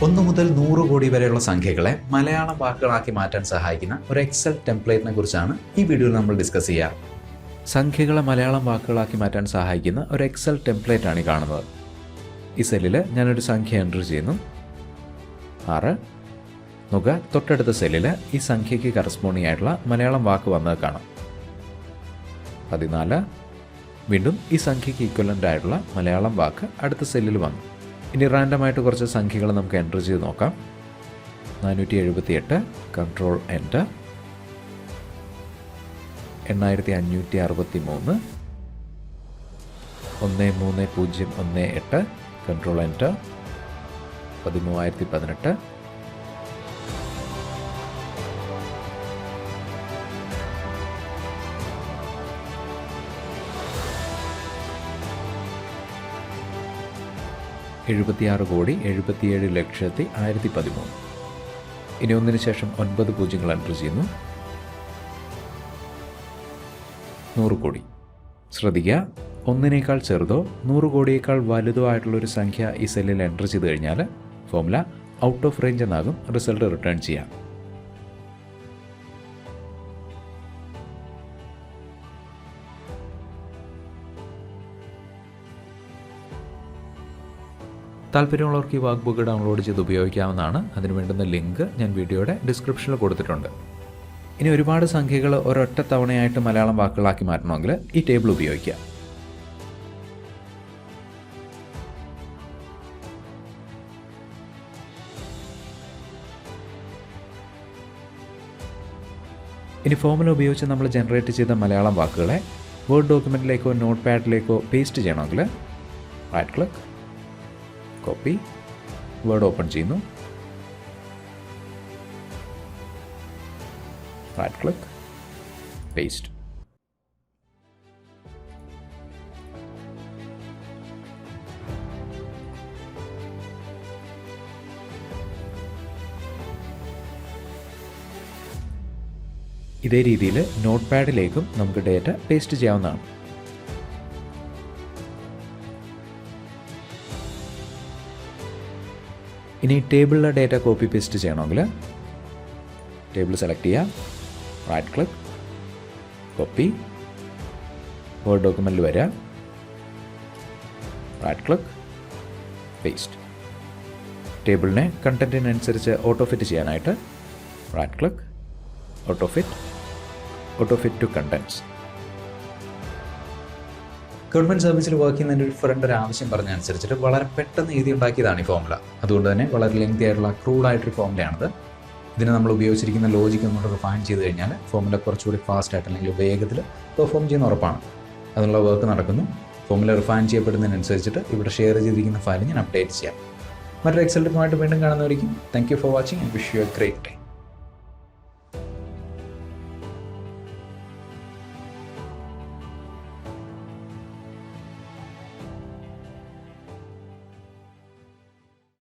1 മുതൽ 100 കോടി വരെയുള്ള സംഖ്യകളെ മലയാളം വാക്കുകളാക്കി മാറ്റാൻ സഹായിക്കുന്ന ഒരു എക്സൽ ടെംപ്ലേറ്റിനെ കുറിച്ചാണ് ഈ വീഡിയോയിൽ നമ്മൾ ഡിസ്കസ് ചെയ്യാറ്. സംഖ്യകളെ മലയാളം വാക്കുകളാക്കി മാറ്റാൻ സഹായിക്കുന്ന ഒരു എക്സൽ ടെംപ്ലേറ്റ് ആണ് ഈ കാണുന്നത്. ഈ സെല്ലിൽ ഞാനൊരു സംഖ്യ എൻ്റർ ചെയ്യുന്നു, 6. നോക്കുക, തൊട്ടടുത്ത സെല്ലിൽ ഈ സംഖ്യയ്ക്ക് കറസ്പോണ്ടിങ് ആയിട്ടുള്ള മലയാളം വാക്ക് വന്നത് കാണാം, 14. വീണ്ടും ഈ സംഖ്യയ്ക്ക് ഈക്വലൻ്റ് ആയിട്ടുള്ള മലയാളം വാക്ക് അടുത്ത സെല്ലിൽ വന്നു. ഇനി റാൻഡമായിട്ട് കുറച്ച് സംഖ്യകൾ നമുക്ക് എൻ്റർ ചെയ്ത് നോക്കാം. 478, കൺട്രോൾ എൻ്റർ. 8563, 13018, control enter. 13018, 76,77,1013. ഇനി ഒന്നിന് ശേഷം 9 പൂജ്യങ്ങൾ എൻ്റർ ചെയ്യുന്നു. 100 കോടി. ശ്രദ്ധിക്കുക, ഒന്നിനേക്കാൾ ചെറുതോ 100 കോടിയേക്കാൾ വലുതോ ആയിട്ടുള്ളൊരു സംഖ്യ ഈ സെല്ലിൽ എൻ്റർ ചെയ്ത് കഴിഞ്ഞാൽ ഫോർമുല ഔട്ട് ഓഫ് റേഞ്ച് എന്നാകും റിസൾട്ട് റിട്ടേൺ ചെയ്യാം. താല്പര്യമുള്ളവർക്ക് ഈ വർക്ക് ബുക്ക് ഡൗൺലോഡ് ചെയ്ത് ഉപയോഗിക്കാവുന്നതാണ്. അതിന് വേണ്ടുന്ന ലിങ്ക് ഞാൻ വീഡിയോയുടെ ഡിസ്ക്രിപ്ഷനിൽ കൊടുത്തിട്ടുണ്ട്. ഇനി ഒരുപാട് സംഖ്യകൾ ഒരൊറ്റ തവണയായിട്ട് മലയാളം വാക്കുകളാക്കി മാറ്റണമെങ്കിൽ ഈ ടേബിൾ ഉപയോഗിക്കാം. ഇനി ഫോർമുല ഉപയോഗിച്ച് നമ്മൾ ജനറേറ്റ് ചെയ്ത മലയാളം വാക്കുകളെ വേർഡ് ഡോക്യുമെൻറ്റിലേക്കോ നോട്ട് പാഡിലേക്കോ പേസ്റ്റ് ചെയ്യണമെങ്കിൽ right click, copy, word open ചെയ്യുന്നു, റൈറ്റ് ക്ലിക്ക്, പേസ്റ്റ്. ഇതേ രീതിയിൽ നോട്ട് പാഡിലേക്കും നമുക്ക് ഡേറ്റ പേസ്റ്റ് ചെയ്യാവുന്നതാണ്. ഇനി ടേബിളിലെ ഡേറ്റ കോപ്പി പേസ്റ്റ് ചെയ്യണമെങ്കിൽ ടേബിൾ സെലക്ട് ചെയ്യുക, റൈറ്റ് ക്ലിക്ക്, കോപ്പി, വേർഡ് ഡോക്യുമെൻറ്റിൽ വരിക, റൈറ്റ് ക്ലിക്ക്, പേസ്റ്റ്. ടേബിളിനെ കണ്ടൻറ്റിനനുസരിച്ച് ഓട്ടോ ഫിറ്റ് ചെയ്യാനായിട്ട് right click, auto fit to contents. Government സർവീസിൽ വർക്ക് ചെയ്യുന്ന എൻ്റെ ഒരു ഫ്രണ്ട് ഒരു ആവശ്യം പറഞ്ഞനുസരിച്ചിട്ട് വളരെ പെട്ടെന്ന് എഴുതി ഉണ്ടാക്കിയതാണ് ഈ ഫോർമുല. അതുകൊണ്ട് തന്നെ വളരെ ലെങ്തി ആയിട്ടുള്ള ക്രൂഡായിട്ടൊരു ഫോർമുലയാണിത്. ഇതിന് നമ്മൾ ഉപയോഗിച്ചിരിക്കുന്ന ലോജിക്ക് ഒന്നുകൂടെ റിഫൈൻ ചെയ്ത് കഴിഞ്ഞാൽ ഫോർമുല കുറച്ചുകൂടി ഫാസ്റ്റായിട്ട് അല്ലെങ്കിൽ വേഗത്തിൽ പെർഫോം ചെയ്യുന്ന ഉറപ്പാണ്. അതിനുള്ള വർക്ക് നടക്കുന്നു. ഫോർമുല റിഫൈൻ ചെയ്യപ്പെടുന്നതിനനുസരിച്ചിട്ട് ഇവിടെ ഷെയർ ചെയ്തിരിക്കുന്ന ഫയൽ ഞാൻ അപ്ഡേറ്റ് ചെയ്യാം. മറ്റൊരു എക്സൽ ടിപ്പുമായിട്ട് വീണ്ടും കാണുന്നവരിക്കും. Thank you for watching and wish you a great day.